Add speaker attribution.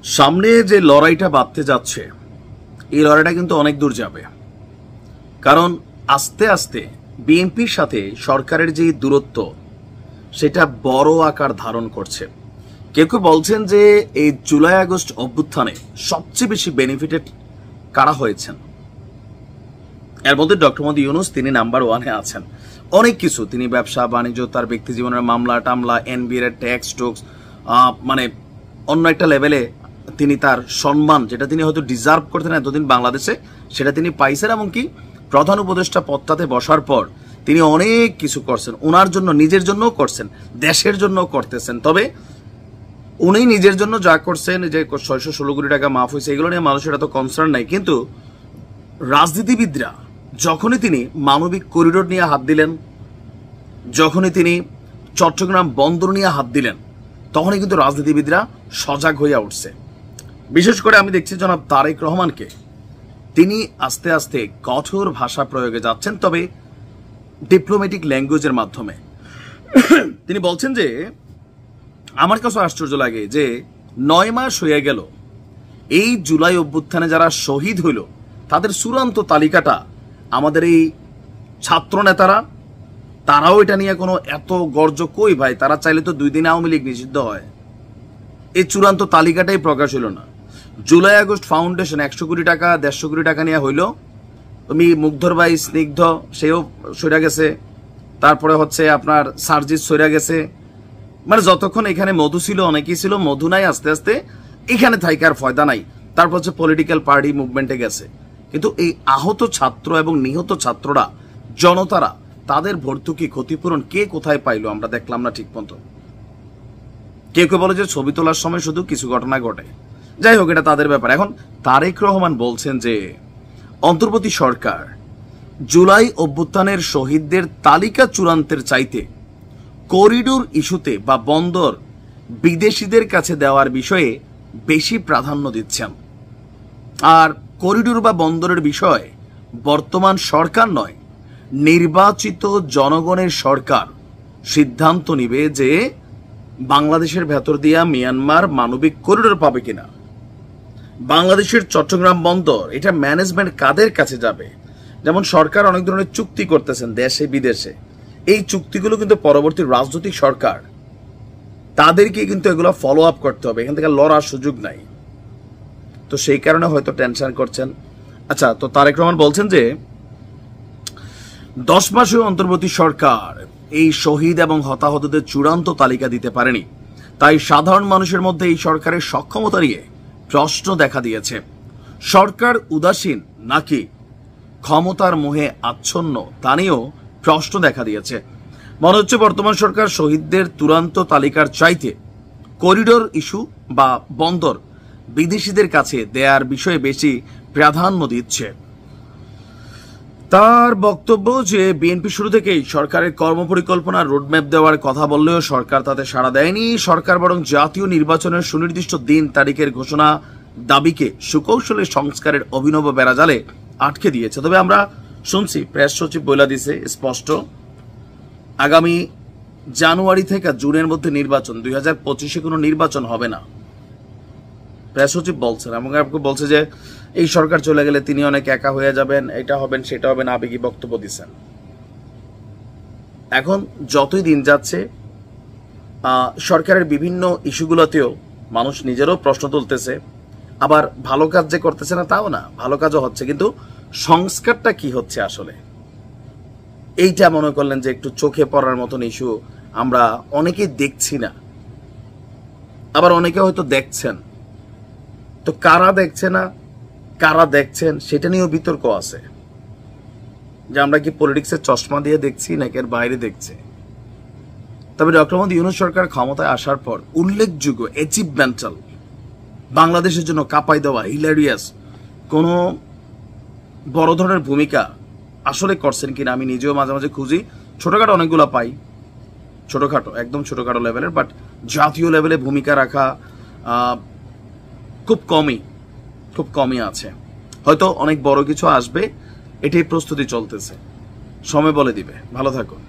Speaker 1: সামনে যে লড়াইটা বাঁধতে যাচ্ছে এই লড়াইটা কিন্তু অনেক দূর যাবে। কারণ আস্তে আস্তে বিএনপির সাথে সরকারের যে দূরত্ব সেটা বড় আকার ধারণ করছে। কেউ কেউ বলছেন যে এই জুলাই আগস্ট অভ্যুত্থানে সবচেয়ে বেশি বেনিফিটেড কারা হয়েছেন, এর মধ্যে ডক্টর মোহাম্মদ ইউনূস তিনি নাম্বার 1-এ আছেন। অনেক কিছু তিনি ব্যবসা বাণিজ্য, তার ব্যক্তি জীবনের মামলা টামলা, এনবিআর এর ট্যাক্স টোক্স, মানে অন্য একটা লেভেলে তিনি তার সম্মান যেটা তিনি হয়তো ডিজার্ভ করতেন এতদিন বাংলাদেশে সেটা তিনি পাইছেন। এমনকি প্রধান উপদেষ্টা পদটাতে বসার পর তিনি অনেক কিছু করছেন, ওনার জন্য নিজের জন্যও করছেন, দেশের জন্য করতেছেন। তবে উনি নিজের জন্য যা করছেন, যে 616 কোটি টাকা মাফ হয়েছে, এগুলো নিয়ে মানুষের এত কনসার্ন নাই। কিন্তু রাজনীতিবিদরা যখনই তিনি মানবিক করিডোর নিয়ে হাত দিলেন, যখনই তিনি চট্টগ্রাম বন্দর নিয়ে হাত দিলেন, তখনই কিন্তু রাজনীতিবিদরা সজাগ হইয়া উঠছে। বিশেষ করে আমি দেখছি জনাব তারেক রহমানকে, তিনি আস্তে আস্তে কঠোর ভাষা প্রয়োগে যাচ্ছেন, তবে ডিপ্লোম্যাটিক ল্যাঙ্গুয়েজের মাধ্যমে। তিনি বলছেন যে আমার কাছে আশ্চর্য লাগে যে 9 মাস হয়ে গেল এই জুলাই অভ্যুত্থানে যারা শহীদ হইল তাদের চূড়ান্ত তালিকাটা আমাদের এই ছাত্র নেতারা, তারাও এটা নিয়ে কোনো এত গর্জ কই ভাই? তারা চাইলে তো 2 দিন আওয়ামী লীগ নিষিদ্ধ হয়। এই চূড়ান্ত তালিকাটাই প্রকাশ হইল না। জুলাই আগস্ট ফাউন্ডেশন 100 কোটি টাকা 150 কোটি টাকা নিয়ে হইল, তুমি মুগ্ধর ভাই স্নিগ্ধ সেও সইরা গেছে, তারপরে হচ্ছে আপনার সার্জিস সইরা গেছে। মানে যতক্ষণ এখানে মধু ছিল অনেকেই ছিল, মধু নাই, আস্তে আস্তে এখানে থাইকার ফয়দা নাই। তারপর হচ্ছে পলিটিক্যাল পার্টি মুভমেন্টে গেছে। কিন্তু এই আহত ছাত্র এবং নিহত ছাত্ররা, জনতারা, তাদের ভর্তুকি ক্ষতিপূরণ কে কোথায় পাইলো আমরা দেখলাম না ঠিক মতো। কেউ কেউ বলে যে ছবি তোলার সময় শুধু কিছু ঘটনা ঘটে, যাই হোক এটা তাদের ব্যাপার। এখন তারেক রহমান বলছেন যে অন্তর্বর্তী সরকার জুলাই অভ্যুত্থানের শহীদদের তালিকা চূড়ান্তের চাইতে করিডোর ইস্যুতে বা বন্দর বিদেশিদের কাছে দেওয়ার বিষয়ে বেশি প্রাধান্য দিচ্ছেন। আর করিডোর বা বন্দরের বিষয়ে বর্তমান সরকার নয়, নির্বাচিত জনগণের সরকার সিদ্ধান্ত নিবে যে বাংলাদেশের ভেতর দিয়া মিয়ানমার মানবিক করিডোর পাবে কিনা। বাংলাদেশের চট্টগ্রাম বন্দর এটা ম্যানেজমেন্ট কাদের কাছে যাবে? যেমন সরকার অনেক ধরনের চুক্তি করতেছেন দেশে বিদেশে, এই চুক্তিগুলো কিন্তু পরবর্তী রাজনৈতিক সরকার তাদেরকে কিন্তু এগুলো ফলো আপ করতে হবে, এখান থেকে লড়ার সুযোগ নাই। তো সেই কারণে হয়তো টেনশন করছেন। আচ্ছা, তো তারেক রহমান বলছেন যে 10 মাসেও অন্তর্বর্তী সরকার এই শহীদ এবং হতাহতদের চূড়ান্ত তালিকা দিতে পারেনি, তাই সাধারণ মানুষের মধ্যে এই সরকারের সক্ষমতা নিয়ে প্রশ্ন দেখা দিয়েছে। সরকার উদাসীন নাকি ক্ষমতার মোহে আচ্ছন্ন তা নিয়েও প্রশ্ন দেখা দিয়েছে। মনে হচ্ছে বর্তমান সরকার শহীদদের চূড়ান্ত তালিকার চাইতে করিডোর ইস্যু বা বন্দর বিদেশিদের কাছে দেয়ার বিষয়ে বেশি প্রাধান্য দিচ্ছে। তার বক্তব্য যে বিএনপি শুরু থেকেই সরকারের কর্মপরিকল্পনা রোডম্যাপ দেওয়ার কথা বললেও সরকার তাতে সাড়া দেয়নি। সরকার বরং জাতীয় নির্বাচনের সুনির্দিষ্ট দিন তারিখের ঘোষণা দাবিকে সুকৌশলে সংস্কারের অভিনব বেড়াজালে আটকে দিয়েছে। তবে আমরা শুনছি প্রেস সচিব বলে দিছে স্পষ্ট, আগামী জানুয়ারি থেকে জুনের মধ্যে নির্বাচন, 2025-এ কোনো নির্বাচন হবে না। প্রেস সচিব বলছেন এবং বলছে যে এই সরকার চলে গেলে তিনি অনেক একা হয়ে যাবেন, এটা হবেন সেটা হবেন, আবেগী বক্তব্য দিচ্ছেন। এখন যতই দিন যাচ্ছে সরকারের বিভিন্ন ইস্যুগুলোতেও মানুষ নিজেরও প্রশ্ন তুলতেছে, আবার ভালো কাজ যে করতেছে না তাও না, ভালো কাজও হচ্ছে, কিন্তু সংস্কারটা কি হচ্ছে আসলে এইটা মনে করলেন যে একটু চোখে পড়ার মতন ইস্যু আমরা অনেকেই দেখছি না, আবার অনেকে হয়তো দেখছেন। তো কারা দেখছে না কারা দেখছেন সেটা নিয়েও বিতর্ক আছে, যে আমরা কি পলিটিক্সের চশমা দিয়ে দেখছি নাকি এর বাইরে দেখছে। তবে ডক্টর মোহাম্মদ ইউনূস সরকার ক্ষমতায় আসার পর উল্লেখযোগ্য অ্যাচিভমেন্টাল, বাংলাদেশের জন্য কাঁপাই দেওয়া, হিলারিয়াস কোনো বড় ধরনের ভূমিকা আসলে করছেন কিনা আমি নিজেও মাঝে মাঝে খুঁজি। ছোটখাটো অনেকগুলো পাই, ছোটখাটো একদম ছোটখাটো লেভেলের, বাট জাতীয় লেভেলে ভূমিকা রাখা খুব কমই আছে। হয়তো অনেক বড় কিছু আসবে, এটাই প্রস্তুতি চলতেছে, সময় বলে দিবে। ভালো থাকুন।